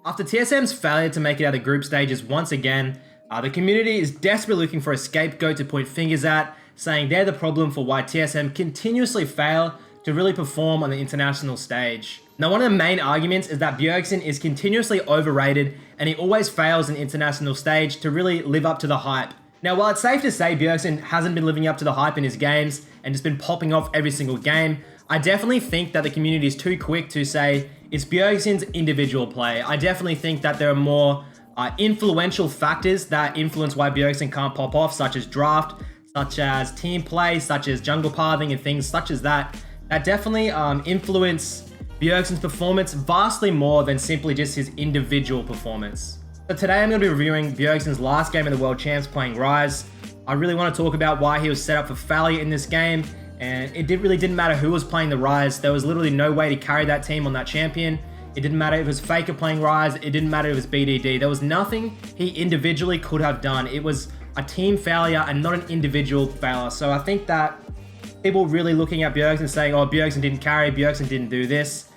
After TSM's failure to make it out of the group stages once again, the community is desperately looking for a scapegoat to point fingers at, saying they're the problem for why TSM continuously fail to really perform on the international stage. Now, one of the main arguments is that Bjergsen is continuously overrated and he always fails in international stage to really live up to the hype. Now, while it's safe to say Bjergsen hasn't been living up to the hype in his games and just been popping off every single game, I definitely think that the community is too quick to say it's Bjergsen's individual play. I definitely think that there are more influential factors that influence why Bjergsen can't pop off, such as draft, such as team play, such as jungle pathing and things such as that definitely influence Bjergsen's performance vastly more than simply just his individual performance. So today I'm going to be reviewing Bjergsen's last game in the World Champs playing Rise. I really want to talk about why he was set up for failure in this game, and it really didn't matter who was playing the Rise. There was literally no way to carry that team on that champion. It didn't matter if it was Faker playing Rise, it didn't matter if it was BDD. There was nothing he individually could have done. It was a team failure and not an individual failure. So I think that people really looking at Bjergsen saying, oh, Bjergsen didn't carry, Bjergsen didn't do this.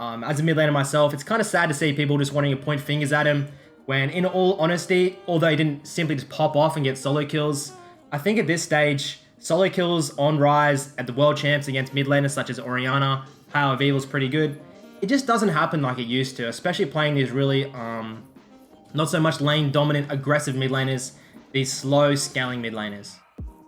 As a mid laner myself, it's kind of sad to see people just wanting to point fingers at him when, in all honesty, although he didn't simply just pop off and get solo kills, I think at this stage, solo kills on Rise at the World Champs against mid laners such as Orianna, Power of Evil is pretty good. It just doesn't happen like it used to, especially playing these really, not so much lane dominant, aggressive mid laners, these slow scaling mid laners.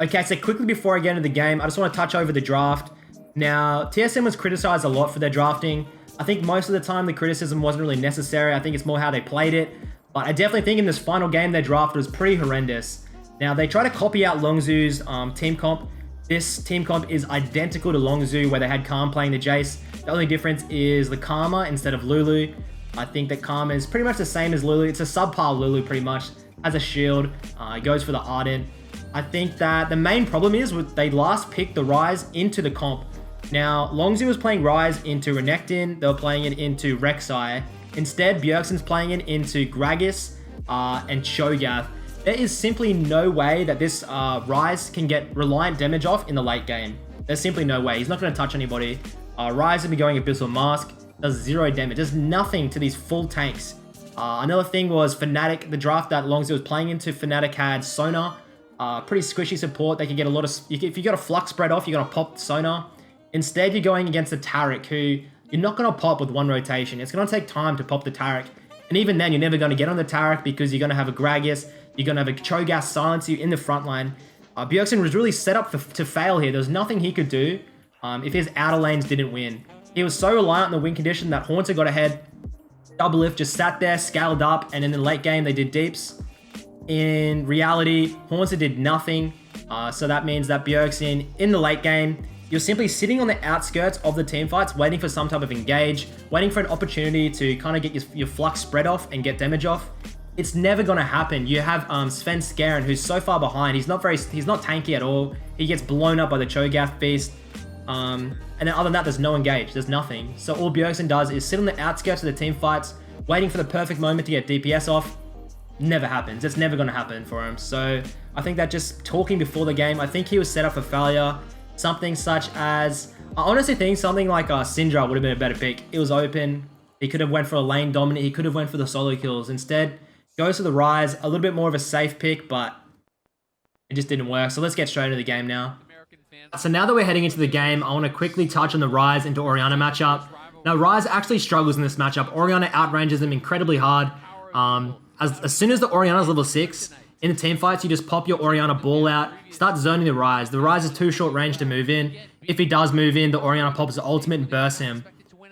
Okay, so quickly before I get into the game, I just want to touch over the draft. Now, TSM was criticized a lot for their drafting. I think most of the time the criticism wasn't really necessary. I think it's more how they played it. But I definitely think in this final game their draft was pretty horrendous. Now, they try to copy out Longzhu's team comp. This team comp is identical to Longzhu, where they had Karma playing the Jace. The only difference is the Karma instead of Lulu. I think that Karma is pretty much the same as Lulu. It's a subpar Lulu pretty much. Has a shield. It goes for the Ardent. I think that the main problem is they last picked the Rise into the comp. Now, Longzhu was playing Rise into Renekton. They were playing it into Rek'Sai. Instead, Bjergsen's playing it into Gragas and Cho'Gath. There is simply no way that this Rise can get reliant damage off in the late game. There's simply no way. He's not going to touch anybody. Rise will be going Abyssal Mask. Does 0 damage. Does nothing to these full tanks. Another thing was Fnatic. The draft that Longzhu was playing into, Fnatic had Sonar. Pretty squishy support. They can get a lot of... If you got a Flux spread off, you're going to pop Sonar. Instead, you're going against the Taric, who you're not going to pop with one rotation. It's going to take time to pop the Taric. And even then, you're never going to get on the Taric because you're going to have a Gragas. You're going to have a Cho'Gath silence you in the front line. Bjergsen was really set up to fail here. There was nothing he could do if his outer lanes didn't win. He was so reliant on the win condition that Haunter got ahead. Doublelift just sat there, scaled up, and in the late game, they did deeps. In reality, Haunter did nothing. So that means that Bjergsen, in the late game, you're simply sitting on the outskirts of the team fights, waiting for some type of engage, waiting for an opportunity to kind of get your Flux spread off and get damage off. It's never going to happen. You have Sven Skaren, who's so far behind. He's not tanky at all. He gets blown up by the Cho'Gath beast. And then other than that, there's no engage. There's nothing. So all Bjergsen does is sit on the outskirts of the team fights, waiting for the perfect moment to get DPS off. Never happens. It's never going to happen for him. So I think that just talking before the game, I think he was set up for failure. Something such as, I honestly think something like Syndra would have been a better pick. It was open. He could have went for a lane dominant. He could have went for the solo kills. Instead, goes to the Rise. A little bit more of a safe pick, but it just didn't work. So let's get straight into the game now. So now that we're heading into the game, I want to quickly touch on the Rise into Orianna matchup. Now, Rise actually struggles in this matchup. Orianna outranges them incredibly hard. As soon as the Orianna's level 6, in the team fights, you just pop your Orianna ball out, start zoning the Rise. The Rise is too short range to move in. If he does move in, the Orianna pops the ultimate and bursts him.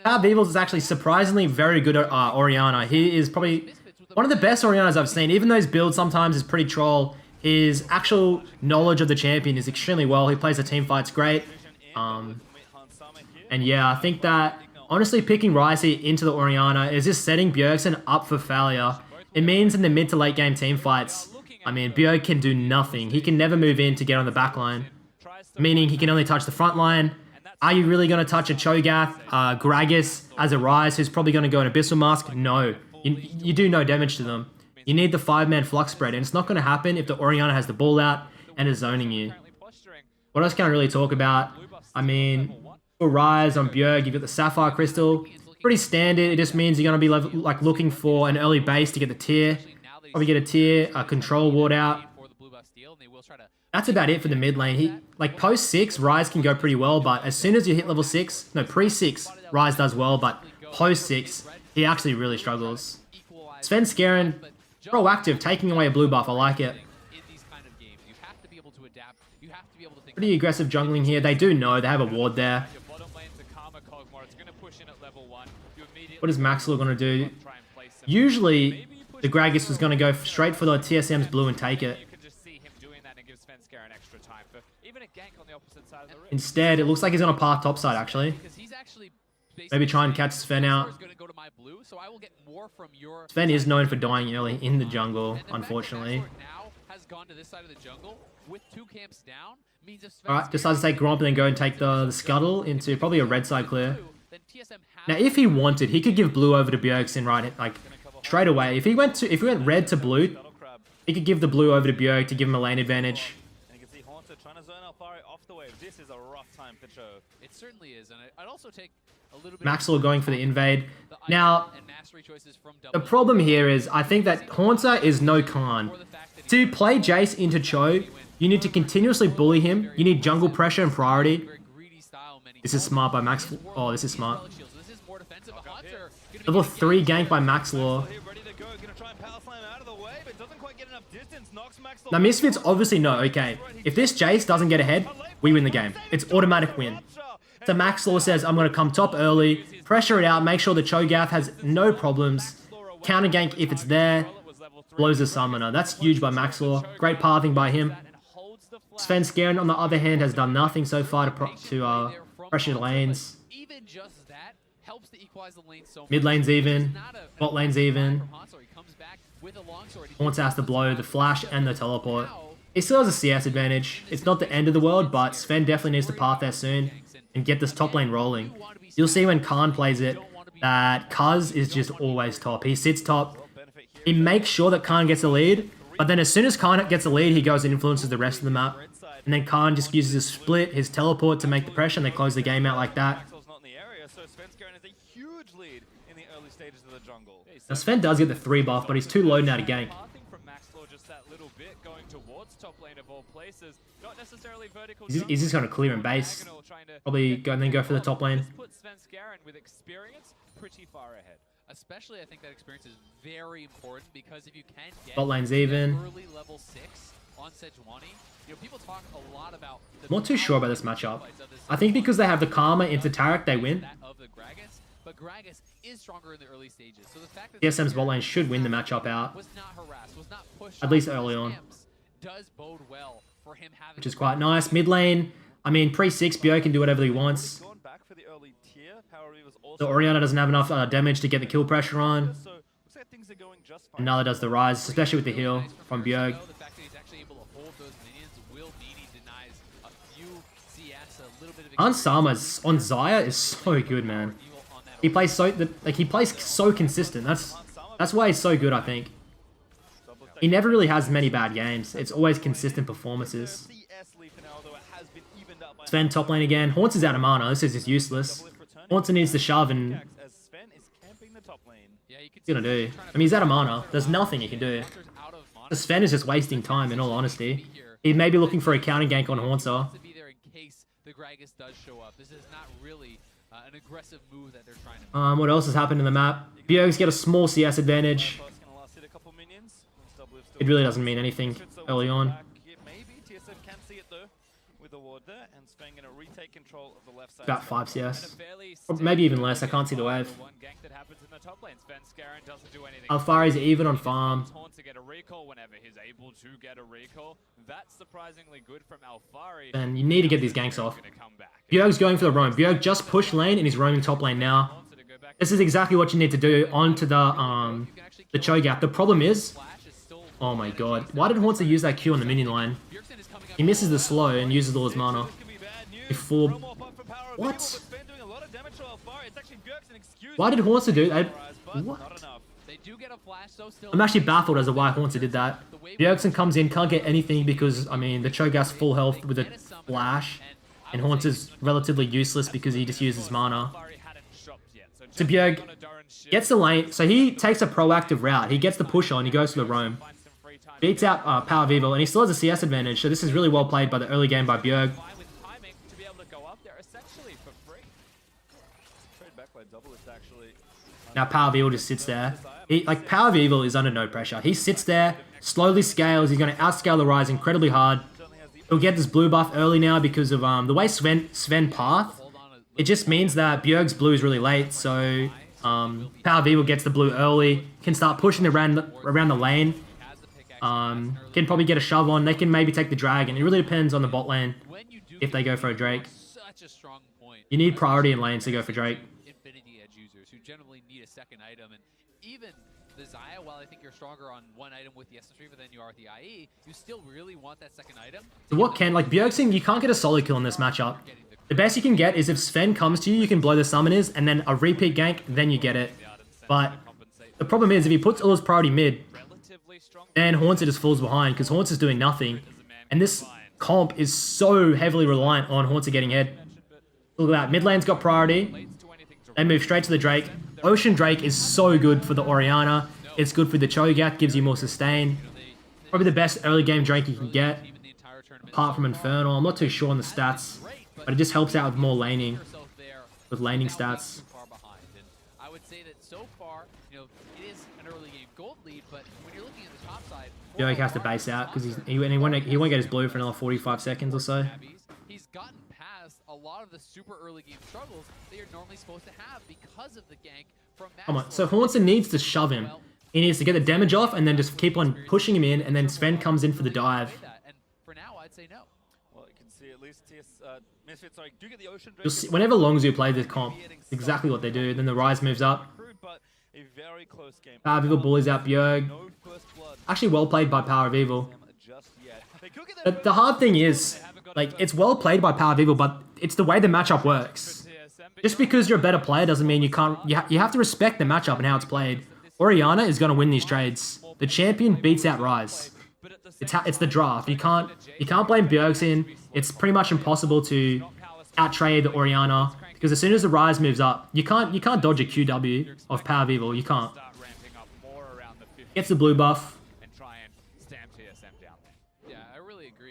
Power of Evil is actually surprisingly very good at Orianna. He is probably one of the best Oriannas I've seen. Even though his build sometimes is pretty troll, his actual knowledge of the champion is extremely well. He plays the team fights great. And yeah, I think that honestly picking Rise here into the Orianna is just setting Bjergsen up for failure. It means in the mid to late game team fights, I mean, Bjerg can do nothing. He can never move in to get on the back line, meaning he can only touch the front line. Are you really going to touch a Cho'Gath, Gragas as a Rise who's probably going to go in Abyssal Mask? No. You do no damage to them. You need the 5-man Flux spread, and it's not going to happen if the Orianna has the ball out and is zoning you. What else can I really talk about? I mean, for Rise on Bjerg, you've got the Sapphire Crystal. Pretty standard. It just means you're going to be like looking for an early base to get the tier. Probably get a tier, a control ward out. That's about it for the mid lane. Like post 6, Ryze can go pretty well, but as soon as you hit level 6, no, pre-6, Ryze does well, but post 6, he actually really struggles. Sven Skaren, proactive, taking away a blue buff. I like it. Pretty aggressive jungling here. They do know. They have a ward there. What is Maxwell going to do? Usually, the Gragas was going to go straight for the TSM's blue and take it. Instead, it looks like he's on a path top side, actually. Maybe try and catch Sven out. Sven is known for dying early in the jungle, unfortunately. Alright, decides to take Gromp and then go and take the scuttle into probably a red side clear. Now, if he wanted, he could give blue over to Bjergsen right, like, straight away. If he went red to blue, he could give the blue over to Bjerg to give him a lane advantage. It certainly is, and I'd also take a little bit Maxwell going for the invade. Now, the problem here is I think that Haunter is no Khan. To play Jace into Cho, you need to continuously bully him. You need jungle pressure and priority. This is smart by Max. Oh, this is smart. Level 3 gank by Maxlaw. Now, Misfits obviously know, okay, if this Jace doesn't get ahead, we win the game. It's automatic win. So Maxlaw says, I'm going to come top early, pressure it out, make sure the Cho'Gath has no problems, counter gank if it's there, blows the summoner. That's huge by Maxlaw. Great pathing by him. Sven Skaren, on the other hand, has done nothing so far to pressure lanes. Mid lane's even, bot lane's even. Haunter has to blow the flash and the teleport. He still has a CS advantage. It's not the end of the world, but Sven definitely needs to path there soon and get this top lane rolling. You'll see when Khan plays it that Kaz is just always top. He sits top. He makes sure that Khan gets a lead, but then as soon as Khan gets a lead, he goes and influences the rest of the map. And then Khan just uses his split, his teleport to make the pressure, and they close the game out like that. Now Sven does get the 3 buff, but he's too low now to gank. He's just going to clear and base. Probably go and then go for the top lane. Especially, I think that experience is very important because if you can get bot lane's even. early level 6 on Sejuani, you know, people talk a lot about. I'm not too sure about this matchup. I think because they have the Karma into Taric, they win. But Gragas is stronger in the early stages. So the fact that TSM's bot lane should win the matchup out. At least early on. Does bode well for him having, which is quite nice. Mid lane, I mean, pre-6, Bjerg can do whatever he wants. The Orianna doesn't have enough damage to get the kill pressure on. And Nala does the Rise, especially with the heal from Bjerg. Ansama's on Xayah is so good, man. He plays so consistent. That's why he's so good, I think. He never really has many bad games. It's always consistent performances. Sven top lane again. Haunts is out of mana. This is just useless. Haunts needs to shove and... What's he gonna do? I mean, he's out of mana. There's nothing he can do. The Sven is just wasting time, in all honesty. He may be looking for a counter gank on Haunter. What else has happened in the map? Bjerg's got a small CS advantage. It really doesn't mean anything early on. About 5 CS. Or maybe even less, I can't see the wave. Alfari's even on farm. And you need to get these ganks off. Bjerg's going for the roam. Bjerg just pushed lane and he's roaming top lane now. This is exactly what you need to do onto the Cho'Gath. The problem is... Oh my god. Why did Haunter use that Q on the minion line? He misses the slow and uses all his mana. Before... What? Why did Haunter do that? What? I'm actually baffled as to why Haunter did that. Bjergsen comes in, can't get anything because, I mean, the Cho'Gath's full health with a flash. And Haunter's relatively useless because he just uses mana. So Bjerg gets the lane. So he takes a proactive route. He gets the push on. He goes to the roam. Beats out Power of Evil, and he still has a CS advantage. So this is really well played by the early game by Bjerg. Now Power of Evil just sits there. Power of Evil is under no pressure. He sits there, slowly scales. He's going to outscale the Rise incredibly hard. He'll get this blue buff early now because of the way Sven path. It just means that Bjerg's blue is really late, so Power of Evil gets the blue early, can start pushing around the lane. Can probably get a shove on. They can maybe take the drag, and it really depends on the bot lane if they go for a Drake. You need priority in lanes to go for Drake. Who generally need a second item, and even the Xayah, while I think you're stronger on one item with the Essence Reaver than you are with the IE, you still really want that second item. So what can, Bjergsen, you can't get a solo kill in this matchup. The best you can get is if Sven comes to you, you can blow the summoners, and then a repeat gank, then you get it. But the problem is, if he puts all his priority mid, then Haunted just falls behind, because Haunted is doing nothing. And this comp is so heavily reliant on Haunted getting ahead. Look at that, mid lane's got priority. They move straight to the Drake. Ocean Drake is so good for the Orianna. It's good for the Cho'Gath, gives you more sustain. Probably the best early game Drake you can get, apart from Infernal. I'm not too sure on the stats, but it just helps out with more laning, with laning stats. I would say that so far, it is an early game gold lead, but when you're looking at the top side, Bjerg has to base out because he won't get his blue for another 45 seconds or so. He's gotten past a lot of the super early game struggles that you're normally supposed to have because of the gank from Come on, so Haunted needs to shove him. He needs to get the damage off and then just keep on pushing him in, and then Sven comes in for the dive. And for now, I'd say no. Well, you can see at least Misfits, sorry, do get the Ocean Drake. You'll see, whenever Longzhu play this comp, it's exactly what they do. Then the Rise moves up. Power of Evil bullies out Bjerg. Actually well played by Power of Evil. But the hard thing is, it's well played by Power of Evil, but it's the way the matchup works. Just because you're a better player doesn't mean you can't. You have to respect the matchup and how it's played. Orianna is going to win these trades. The champion beats out Rise. It's the draft. You can't blame Bjergsen. It's pretty much impossible to out-trade the Orianna because as soon as the Rise moves up, you can't dodge a QW of Power of Evil. You can't. Gets the blue buff.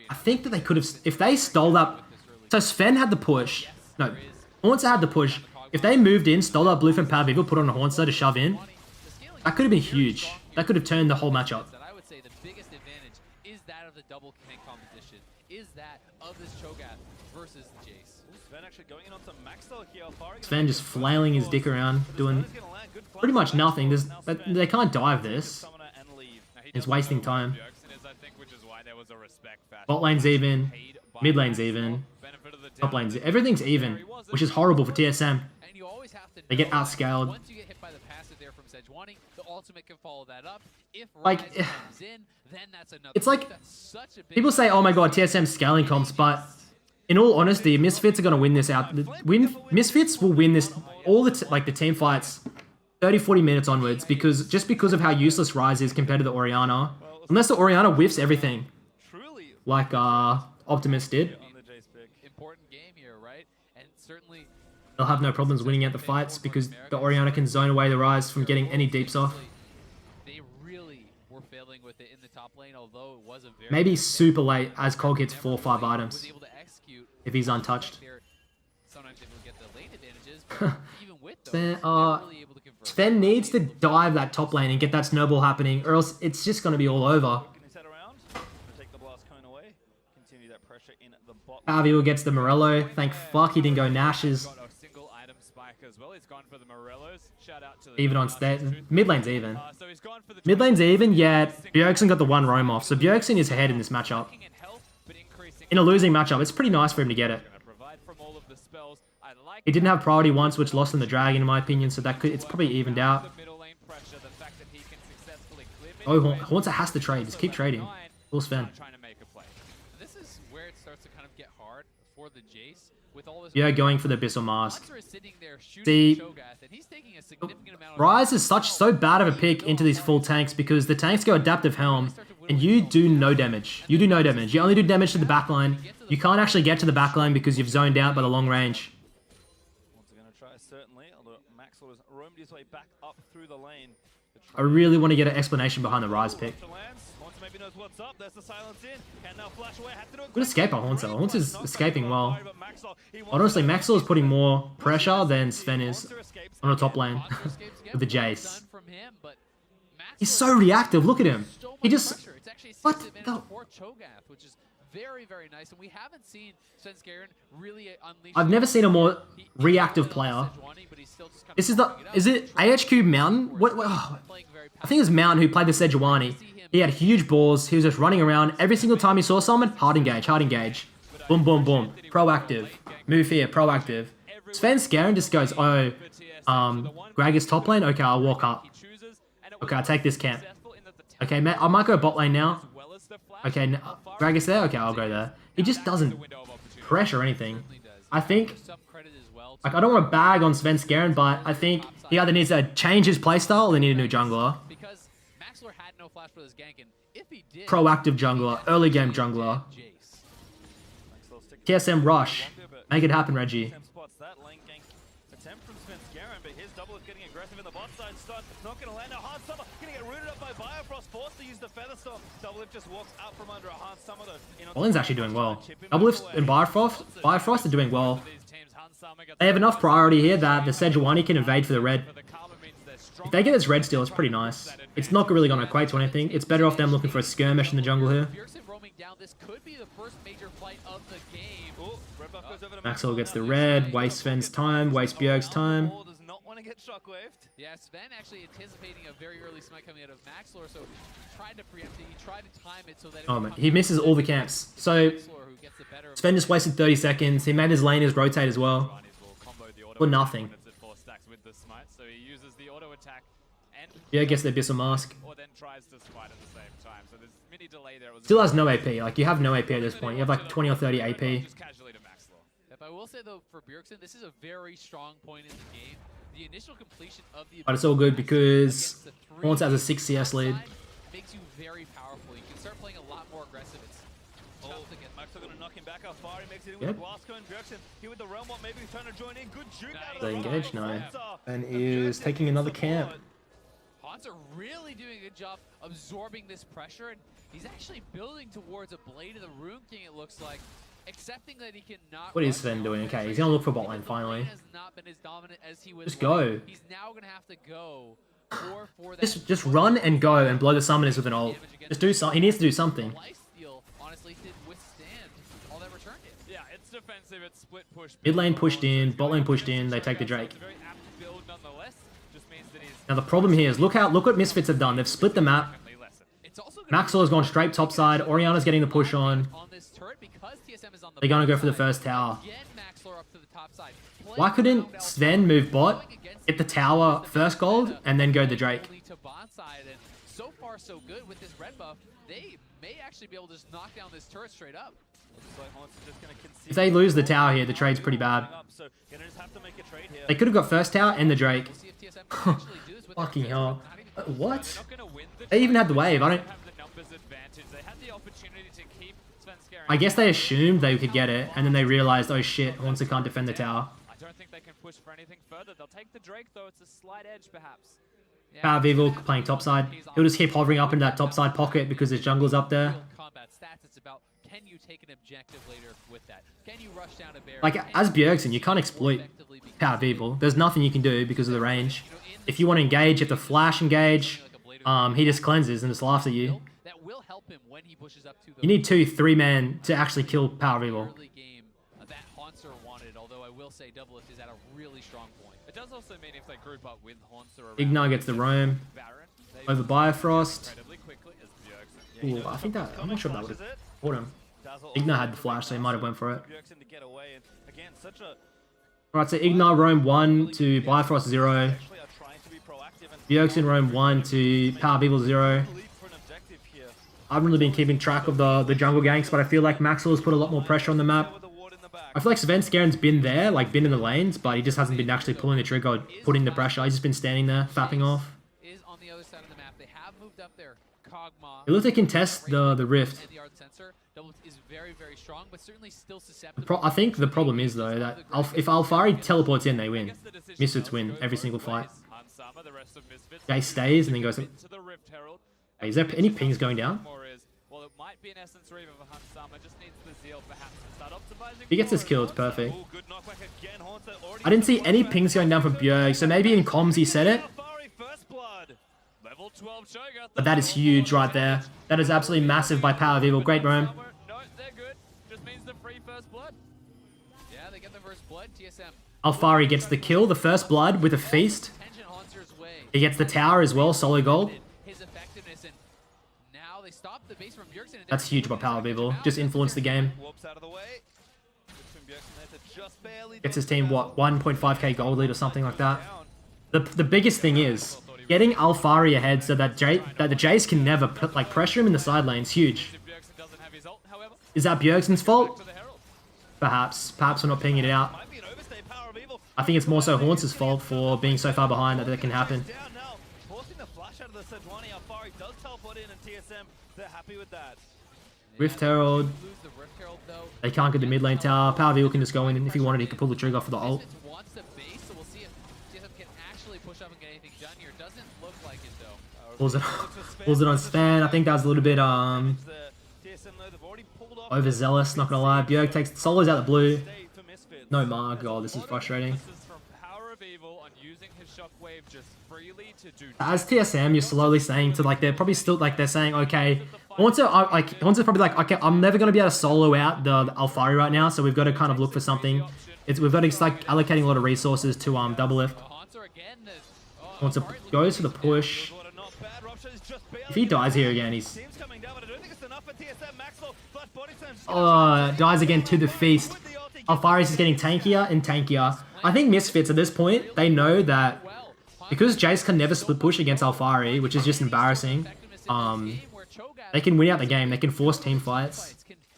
I think that they could have, if they stole that. So Sven had the push. No, Haunter had the push. If they moved in, stole that blue from Power of Evil, put on a Haunter to shove in, that could have been huge. That could have turned the whole matchup. I would say the biggest advantage is that of the double tank competition. Is that of this Cho'Gath versus the Jace. Sven actually going in on some Maxwell here. Sven just flailing his dick around, doing pretty much nothing. They can't dive this. It's wasting time. Bot lane's even, mid lane's even, top lane's even. Everything's even, which is horrible for TSM. They get outscaled. Once you get hit by the passive there from Sejuani, the ultimate can follow that up. If Like, Rise comes in, then that's another. It's like, That's such a big people say, oh my god, TSM scaling comps, but in all honesty, Misfits are going to win this out. Misfits will win this, all the the team fights, 30-40 minutes onwards, just because of how useless Rise is compared to the Orianna. Unless the Orianna whiffs everything, like Optimus did. important game here, right? And certainly They'll have no problems winning out the fights because the Orianna can zone away the Rise from getting any deeps off. they really were failing with it in the top lane, although it was a very Maybe super late as Cog hits 4 or 5 items was able to execute if he's untouched. sometimes they will get the lane advantages, but even with those, Sven, they're really able to convert. Sven needs to dive that top lane and get that snowball happening, or else it's just going to be all over. Power of Evil gets the Morello. Thank fuck he didn't go Nash's. Even on stat. Mid lane's even. Mid lane's even, yet Bjergsen got the one roam off. So Bjergsen is ahead in this matchup. In a losing matchup, it's pretty nice for him to get it. He didn't have priority once, which lost him the dragon, in my opinion, so it's probably evened out. Oh, Haunter has to trade. Just keep trading. Full Sven. This is where it starts to kind of get hard for the Jace with all this. Yeah, going for the Abyssal Mask. Monster is sitting there shooting See, Cho'Gath, and he's taking a significant amount of Rise is so bad of a pick into these full tanks because the tanks go Adaptive Helm and you do no damage. You do no damage. You only do damage to the backline. You can't actually get to the backline because you've zoned out by the long range. Famed his way back up through the lane. I really want to get an explanation behind the Rise pick. Haunter maybe knows what's up. There's the silence in. Can now flash away. Had to do a Good escape by Haunter. Haunter's escaping well. Honestly, Maxwell is putting more pressure than Sven is on the top lane with the Jace. He's so reactive. Look at him. He just... What the... Which is very, very nice. And we haven't seen Sven really unleash... I've never seen a more reactive player. This is the... Is it AHQ Mountain? What? Oh, I think it was Mountain who played the Sejuani. He had huge balls. He was just running around. Every single time he saw someone, hard engage, hard engage. Boom, boom, boom. Proactive. Move here, proactive. Sven Skarin just goes, oh, Greg is top lane? Okay, I'll walk up. Okay, I'll take this camp. Okay, I might go bot lane now. Okay, Greg is there? Okay, I'll go there. He just doesn't pressure anything. I think, like, I don't want to bag on Sven Skarin, but I think he either needs to change his playstyle or they need a new jungler. Proactive jungler, early game jungler. TSM rush. Make it happen, Reggie. Not going to land a hard summer. Going to get rooted up by Biofrost. Forced to use the Featherstorm. Doublelift just walks out from under a hard summer though. Bolin's actually doing well. Doublelift and Bifrost are doing well. They have enough priority here that the Sejuani can evade for the red. If they get this red steal, it's pretty nice. It's not really going to equate to anything. It's better off them looking for a skirmish in the jungle here. Maxwell gets the red, waste Sven's time, waste Bjerg's time. Yeah, Sven actually anticipating a very early smite coming out of Maxlor, so tried to preempt it, he tried to time it so that it oh man, he misses all the camps. So Sven just wasted 30 seconds. He made his laners rotate as well. For nothing. Bjerg gets the Abyssal Mask. Still has no AP. Like, you have no AP at this point. You have like 20 or 30 AP. I will say though, for Bjergsen, this is a very strong point in the game. The initial completion of the but it's all good because Haunter has a 6 CS lead. Makes you very powerful. You can start playing a lot more aggressive. It's tough to get. Maxwell gonna knock him back how far he makes it in with the blast cone. Bjergsen here with the realm what maybe he's trying to join in. Good juke out of the engage? No. And is taking another camp. Haunter really doing a good job absorbing this pressure, and he's actually building towards a Blade of the Rune King, it looks like. Accepting that he cannot. What is Sven doing? Okay, he's gonna look for bot lane finally. Just go. He's now gonna have to go for that. Just run and go and blow the summoners with an ult. Just do something. He needs to do something. Honestly, did withstand all that returned it. Yeah, it's defensive. It's split push. Mid lane pushed in, bot lane pushed in. They take the Drake. Now the problem here is look what Misfits have done. They've split the map. Maxwell has gone straight topside. Oriana's getting the push on. They're going to go for the first tower. Why couldn't Sven move bot, get the tower first gold, and then go the Drake? So far, so good with this red buff. They may actually be able to just knock down this turret straight up. If they lose the tower here, the trade's pretty bad. They could have got first tower and the Drake. Fucking hell. What? They even had the wave. I guess they assumed they could get it, and then they realized, oh shit, Haunter can't defend the tower. I don't think they can push for anything further. They'll take the Drake though. It's a slight edge perhaps. Power of Evil playing topside. He'll just keep hovering up in that topside pocket because his jungle's up there. Like, as Bjergsen, you can't exploit Power of Evil. There's nothing you can do because of the range. If you want to engage, you have to flash engage. He just cleanses and just laughs at you. You need 2-3 man to actually kill Power of Evil. Ignite gets the roam over Bifrost. Ooh, I think that, I'm not sure if that would have caught him. Ignite had the flash, so he might have went for it. Alright, so Ignite roam 1 to Bifrost 0. Bjergsen roam 1 to Power of Evil 0. I haven't really been keeping track of the jungle ganks, but I feel like Maxwell has put a lot more pressure on the map. I feel like Sven Skarin's been there, like been in the lanes, but he just hasn't been actually pulling the trigger or putting the pressure. He's just been standing there, fapping off. have moved up there. Kog'Maw. It looks like they contest the rift. And the art sensor is very, very strong, but certainly still susceptible. I think the problem is though that if Alfari teleports in, they win. Misfits win every single fight. Jay stays and then goes. Hey, is there any pings going down? If he gets his kill, it's perfect. I didn't see any pings going down from Bjerg, so maybe in comms he said it. But that is huge right there. That is absolutely massive by Power of Evil. Great roam. No, they're good. Just means the free first blood. Yeah, they get the first blood. TSM. Alfari gets the kill, the first blood with a feast. He gets the tower as well, solo gold. His effectiveness, and now they stop the base from Bjergsen. That's huge by Power of Evil. Just influence the game. Gets his team, what, 1.5k gold lead or something like that. The biggest thing is getting Alfari ahead so that the Jace can never put, like, pressure him in the side lane is huge. Is that Bjergsen's fault? Perhaps. Perhaps we're not pinging it out. I think it's more so Haunts' fault for being so far behind that can happen. Rift Herald. They can't get the mid lane tower. Power of Evil can just go in, and if he wanted, he could pull the trigger for the ult. Pulls it on Span. I think that was a little bit overzealous, not gonna lie. Bjerg takes solos out the blue. No Marg. Oh, this is frustrating. As TSM, you're slowly saying to, like, they're probably still, like, they're saying, okay, Haunts is probably like, okay, I'm never gonna be able to solo out the Alfari right now, so we've got to kind of look for something. We've got to start allocating a lot of resources to double lift. Haunts goes for the push. If he dies here again, he's... Oh, dies again to the feast. Alfari's is getting tankier and tankier. I think Misfits at this point, they know that because Jace can never split push against Alfari, which is just embarrassing, they can win out the game. They can force team fights.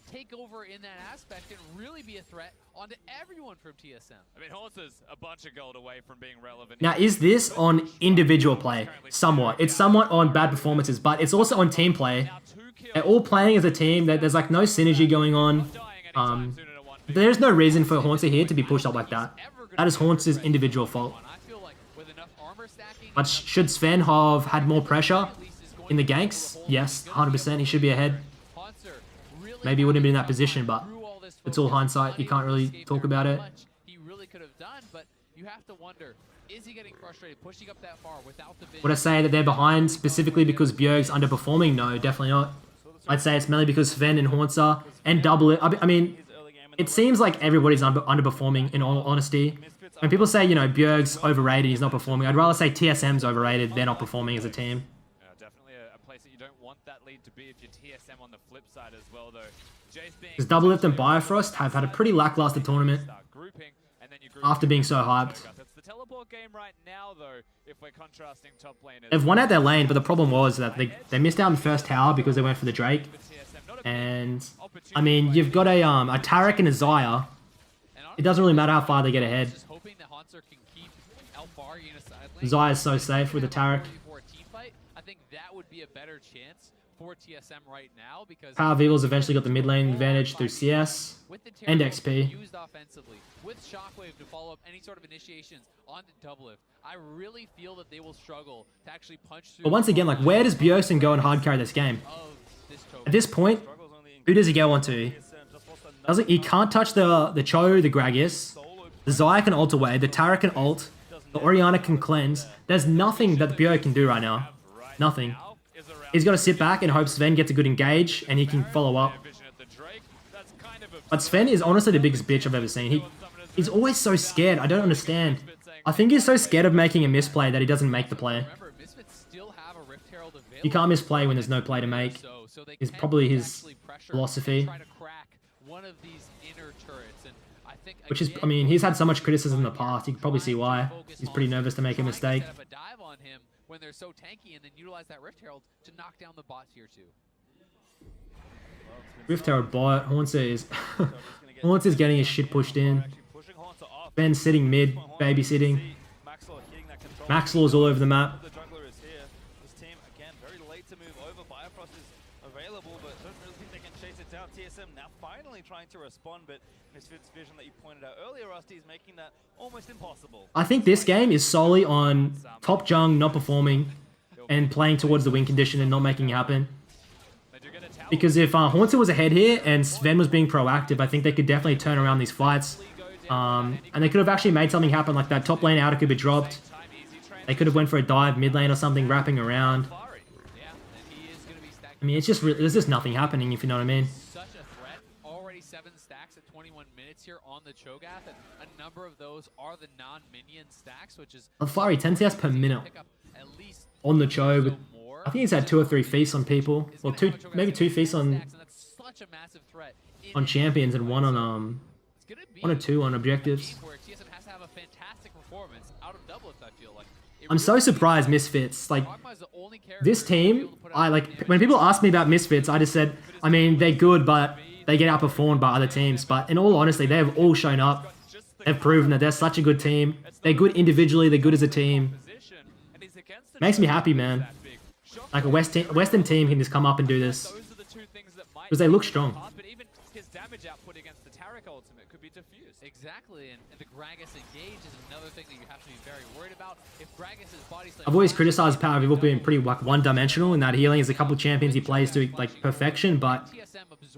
Take over in that aspect and really be a threat onto everyone from TSM. I mean, Haunts is a bunch of gold away from being relevant. Now, is this on individual play? Somewhat. It's somewhat on bad performances, but it's also on team play. They're all playing as a team. There's like no synergy going on. There's no reason for Haunts here to be pushed up like that. That is Haunts' individual fault. But should Sven have had more pressure in the ganks? Yes, 100%. He should be ahead. Maybe he wouldn't have been in that position, but it's all hindsight. You can't really talk about it. He really could have done, but you have to wonder, is he getting frustrated pushing up that far without the vision? Would I say that they're behind specifically because Bjerg's underperforming? No, definitely not. I'd say it's mainly because Sven and Haunts are, and double it. I mean, it seems like everybody's underperforming, in all honesty. When people say, you know, Bjerg's overrated, he's not performing, I'd rather say TSM's overrated, they're not performing as a team. Definitely a place that you don't want that lead to be if you're TSM on the flip side as well, though. Because Double Lift and Bifrost have had a pretty lackluster tournament after being so hyped. They've won out their lane, but the problem was that they missed out on the first tower because they went for the Drake. And, I mean, you've got a Taric and a Xayah. It doesn't really matter how far they get ahead. Xayah is so safe with the Taric. I think that would be a better chance for TSM right now because Power of Evil's eventually got the mid lane advantage through CS and XP. Used offensively with Shockwave to follow up any sort of initiations onto Double Lift. I really feel that they will struggle to actually punch through. But once again, like, where does Bjergsen go and hard carry this game? At this point, who does he go onto? He can't touch the Cho, the Gragas. The Xayah can ult away. The Tara can ult. The Orianna can cleanse. There's nothing that the Bjerg can do right now. Nothing. He's got to sit back and hope Sven gets a good engage and he can follow up. But Sven is honestly the biggest bitch I've ever seen. He's always so scared. I don't understand. I think he's so scared of making a misplay that he doesn't make the play. You can't misplay when there's no play to make. Is probably his philosophy. Which is, I mean, he's had so much criticism in the past. You can probably see why. He's pretty nervous to make a mistake. When they're so tanky and then utilize that Rift Herald to knock down the bot tier 2. Rift Herald bot. Haunts is Haunts is getting his shit pushed in. Ben sitting mid, babysitting. Maxlaw's all over the map. late to move over. Bifrost is available, but don't really think they can chase it down. TSM now finally trying to respond, but Misfits' vision that you pointed out earlier, Rusty, is making that almost impossible. I think this game is solely on Top Jung not performing and playing towards the win condition and not making it happen. Because if Haunter was ahead here and Sven was being proactive, I think they could definitely turn around these fights. And they could have actually made something happen, like that top lane outer could be dropped. They could have went for a dive mid lane or something, wrapping around. I mean, it's just there's just nothing happening, if you know what I mean. Such a threat. Already 7 stacks at 21 minutes here on the Cho'Gath, and a number of those are the non-minion stacks, which is Alfari 10 CS per minute on the Cho. With, I think he's had 2 or 3 feasts on people, or maybe 2 feasts on champions and 1 on 1 or 2 on objectives. I'm so surprised Misfits, like, this team, when people ask me about Misfits, I just said, I mean, they're good, but they get outperformed by other teams. But in all honesty, they have all shown up. They've proven that they're such a good team. They're good individually, they're good as a team. Makes me happy, man. Like a Western team can just come up and do this. Because they look strong. Damage output against the Tarek ultimate could be diffused. Exactly, and the Gragas engage is another thing that you have to be very worried about. If Gragas's body slam, I've always criticized Power of Evil being pretty like one-dimensional in that healing is a couple champions he plays to like perfection, but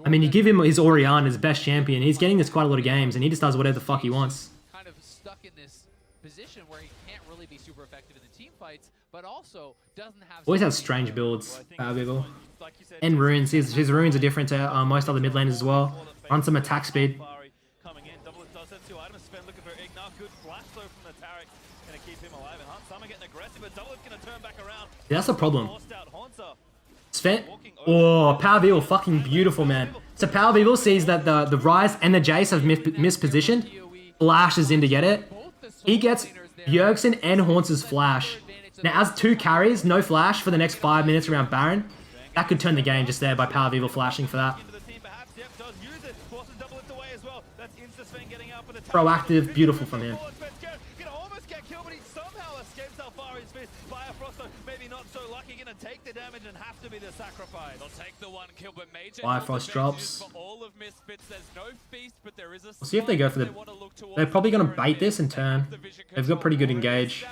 I mean, you give him his Orion, his best champion, he's getting this quite a lot of games, and he just does whatever the fuck he wants. Kind of stuck in this position where he can't really be super effective in the team fights, but also doesn't have. Always has strange builds, Power of Evil. And runes, his runes are different to most other mid laners as well. On some attack speed. Coming in, Double does have 2 items. Sven looking for Ignar. Good flash though from the Tarek. Gonna keep him alive. And Hunt getting aggressive, but Double gonna turn back around. Yeah, that's a problem. Sven, oh, Power of Evil, fucking beautiful, man. So Power of Evil sees that the Ryze and the Jace have mispositioned, flashes in to get it. He gets Bjergsen and Haunts' flash. Now, as 2 carries, no flash for the next 5 minutes around Baron. That could turn the game just there by Power of Evil flashing for that. Proactive, beautiful from him. Bifrost drops. We'll see if they go for the... They're probably going to bait this and turn. They've got pretty good engage.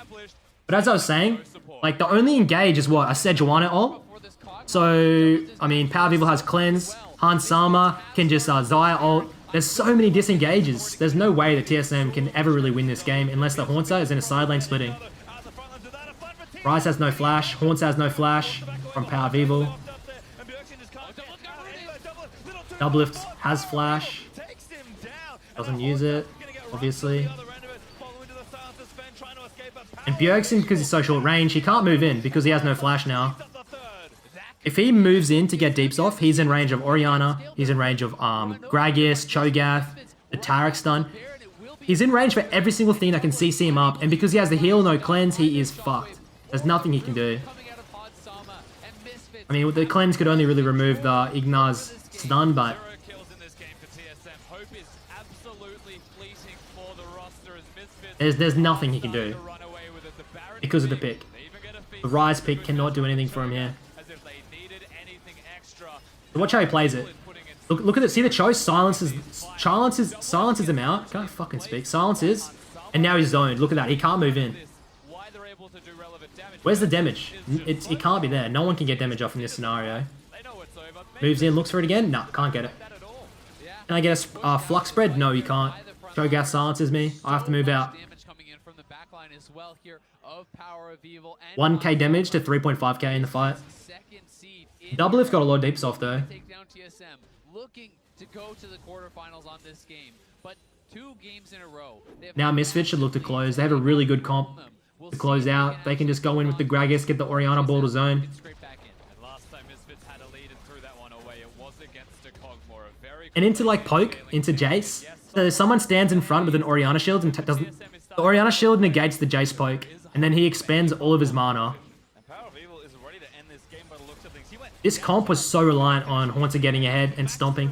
But as I was saying, like the only engage is what? A Sejuani ult? So, I mean, Power of Evil has Cleanse. Hans Sama can just Xayah ult. There's so many disengages. There's no way that TSM can ever really win this game unless the Haunter is in a side lane splitting. Ryze has no flash. Haunter has no flash from Power of Evil. Doublelift has flash. Doesn't use it, obviously. And Bjergsen, because he's so short range, he can't move in because he has no flash now. If he moves in to get deeps off, he's in range of Orianna, he's in range of Gragas, Cho'Gath, the Tarek stun. He's in range for every single thing that can CC him up, and because he has the heal, no cleanse, he is fucked. There's nothing he can do. I mean, the cleanse could only really remove the Ignar's stun, but... There's nothing he can do. Because of the pick. The Ryze pick cannot do anything for him here. Watch how he plays it. Look at it. See the Cho silences him out. Can't fucking speak. Silences. And now he's zoned. Look at that. He can't move in. Where's the damage? It can't be there. No one can get damage off in this scenario. Moves in. Looks for it again. No, can't get it. Can I get a flux spread? No, you can't. Cho'Gath silences me. I have to move out. 1k damage to 3.5k in the fight. Doublelift got a lot of deeps off though. Looking to go to the quarterfinals on this game, but 2 games in a row. Now Misfits should look to close. They have a really good comp to close out. They can just go in with the Gragas, get the Orianna ball to zone. And into like poke, into Jace. So someone stands in front with an Orianna shield and doesn't... The Orianna shield negates the Jace poke, and then he expends all of his mana. This comp was so reliant on Haunter getting ahead and stomping.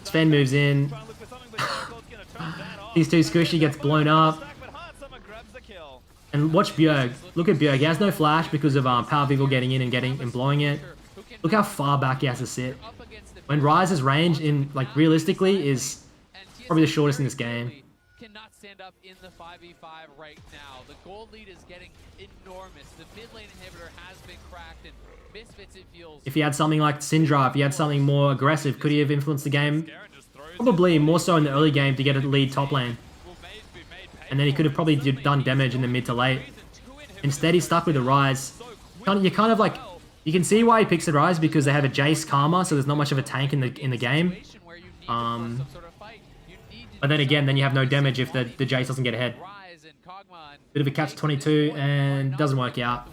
Sven moves in. These 2 squishy gets blown up. And watch Bjerg. Look at Bjerg. He has no flash because of Power Vivo getting in and blowing it. Look how far back he has to sit. When Ryze's range in realistically is probably the shortest in this game. Cannot stand up in the 5v5 right now. The gold lead is getting enormous. The mid lane inhibitor has been cracked, and Misfits, it feels. If he had something like Syndra, if he had something more aggressive, could he have influenced the game? Probably more so in the early game to get a lead top lane. And then he could have probably done damage in the mid to late. Instead, he's stuck with the Ryze. You can see why he picks the Ryze because they have a Jace Karma, so there's not much of a tank in the game. But then again, then you have no damage if the Jace doesn't get ahead. Bit of a catch-22 and doesn't work out.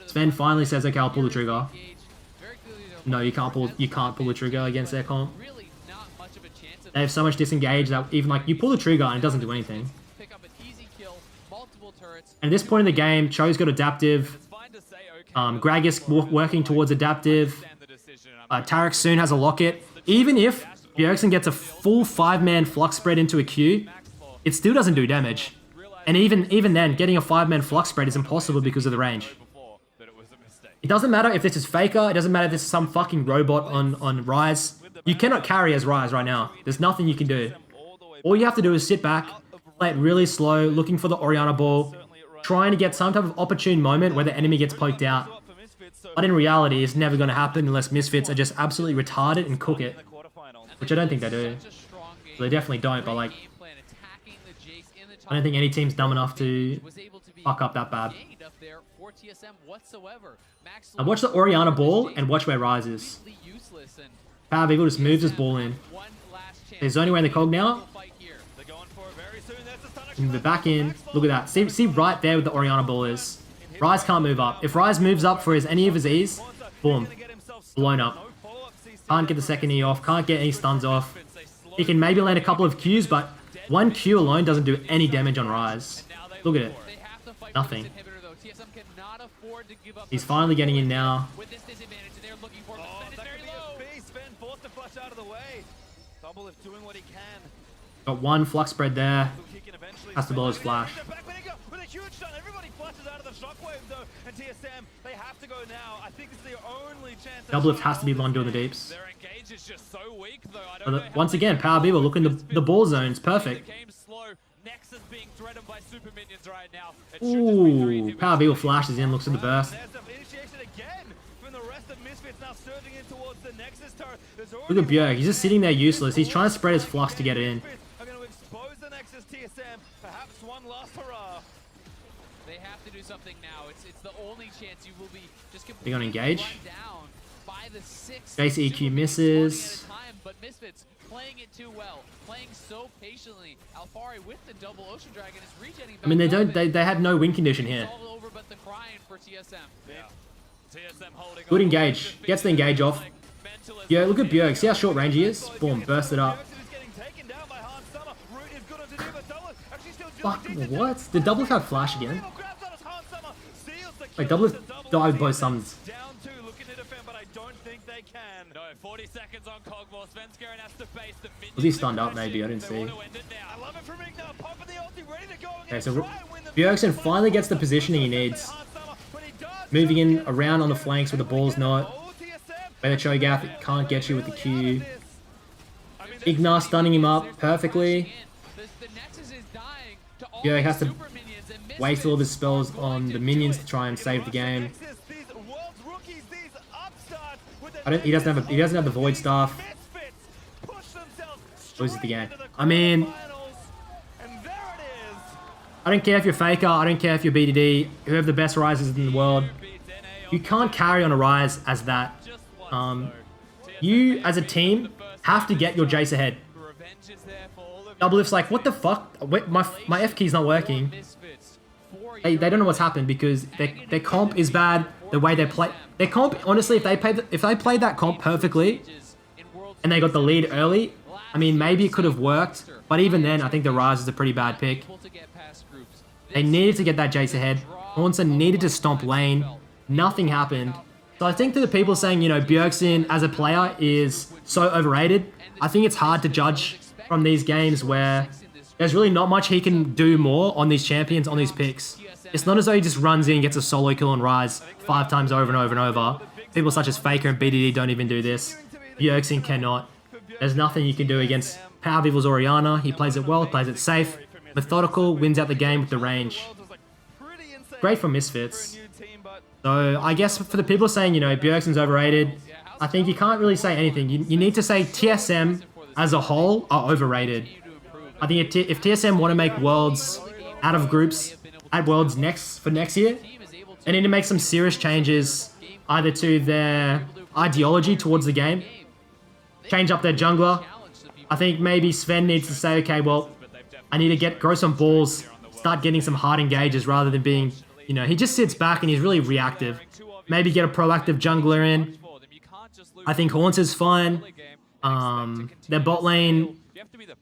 Sven finally says, "Okay, I'll pull the trigger." No, you can't pull the trigger against their comp. They have so much disengage that even you pull the trigger and it doesn't do anything. And at this point in the game, Cho's got adaptive. Gragas working towards adaptive. Tarek soon has a locket. Even if Bjergsen gets a full 5-man flux spread into a Q, it still doesn't do damage. And even then, getting a 5-man flux spread is impossible because of the range. It doesn't matter if this is Faker, it doesn't matter if this is some fucking robot on Ryze. You cannot carry as Ryze right now. There's nothing you can do. All you have to do is sit back, play it really slow, looking for the Orianna ball, trying to get some type of opportune moment where the enemy gets poked out. But in reality, it's never going to happen unless Misfits are just absolutely retarded and cook it. Which I don't think they do. They definitely don't, but I don't think any team's dumb enough to fuck up that bad. Now watch the Orianna ball and watch where Ryze is. Power Vivo just moves his ball in. There's only way in the cog now. In the back in, look at that. See right there where the Orianna ball is. Ryze can't move up. If Ryze moves up for any of his E's, boom. Blown up. Can't get the second E off. Can't get any stuns off. He can maybe land a couple of Qs, but one Q alone doesn't do any damage on Ryze. Look at it. Nothing. He's finally getting in now. Got one flux spread there. Has to blow his flash. Doublelift has to be the one doing the deeps. But once again, Power Vivo looking the ball zones. Perfect. Ooh, Power Vivo flashes in, looks at the burst. Look at Bjerg, he's just sitting there useless. He's trying to spread his flux to get it in. They have to do something now. It's the only chance you will be just They're gonna engage. Base EQ misses. But Misfits playing it too well, playing so patiently. Alfari with the double Ocean Dragon is regenerating. I mean, they had no win condition here. Good engage. Gets the engage off. Yeah, look at Bjerg. See how short range he is? Boom, burst it up. Fuck, what? Did Doublelift have flash again? Wait, Doublelift died both summons. Was he stunned up maybe? I didn't see. Okay, so Bjergsen finally gets the positioning he needs. Moving in around on the flanks where the ball's not. Where the Cho'Gath can't get you with the Q. Ignar stunning him up perfectly. Bjerg has to waste all of his spells on the minions to try and save the game. He doesn't have the void staff. Loses the game. I mean, I don't care if you're Faker, I don't care if you're BDD, whoever the best Ryzers in the world. You can't carry on a Ryze as that. You, as a team, have to get your Jace ahead. Doublelift's like, what the fuck? My F key's not working. They don't know what's happened because their comp is bad. The way they play, their comp, honestly, if they played that comp perfectly, and they got the lead early, I mean, maybe it could have worked. But even then, I think the Ryze is a pretty bad pick. They needed to get that Jace ahead. Hornson needed to stomp lane. Nothing happened. So I think that the people saying, you know, Bjergsen as a player is so overrated, I think it's hard to judge from these games where there's really not much he can do more on these champions, on these picks. It's not as though he just runs in, gets a solo kill and Rise 5 times over and over and over. People such as Faker and BDD don't even do this. Bjergsen cannot. There's nothing you can do against Power Vival's Orianna. He plays it well, plays it safe. Methodical, wins out the game with the range. Great for Misfits. So I guess for the people saying, you know, Bjergsen's overrated, I think you can't really say anything. You need to say TSM as a whole are overrated. I think if TSM want to make Worlds out of groups at Worlds for next year, they need to make some serious changes either to their ideology towards the game, change up their jungler. I think maybe Sven needs to say, okay, well, I need to grow some balls, start getting some hard engages rather than being, you know, he just sits back and he's really reactive. Maybe get a proactive jungler in. I think Haunts is fine. Their bot lane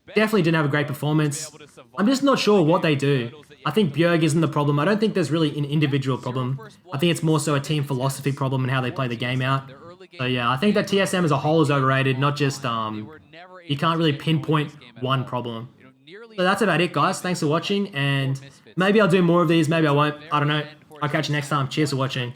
definitely didn't have a great performance. I'm just not sure what they do. I think Bjerg isn't the problem. I don't think there's really an individual problem. I think it's more so a team philosophy problem and how they play the game out. So yeah, I think that TSM as a whole is overrated, not just, you can't really pinpoint one problem. So that's about it, guys. Thanks for watching, and maybe I'll do more of these, maybe I won't. I don't know. I'll catch you next time. Cheers for watching.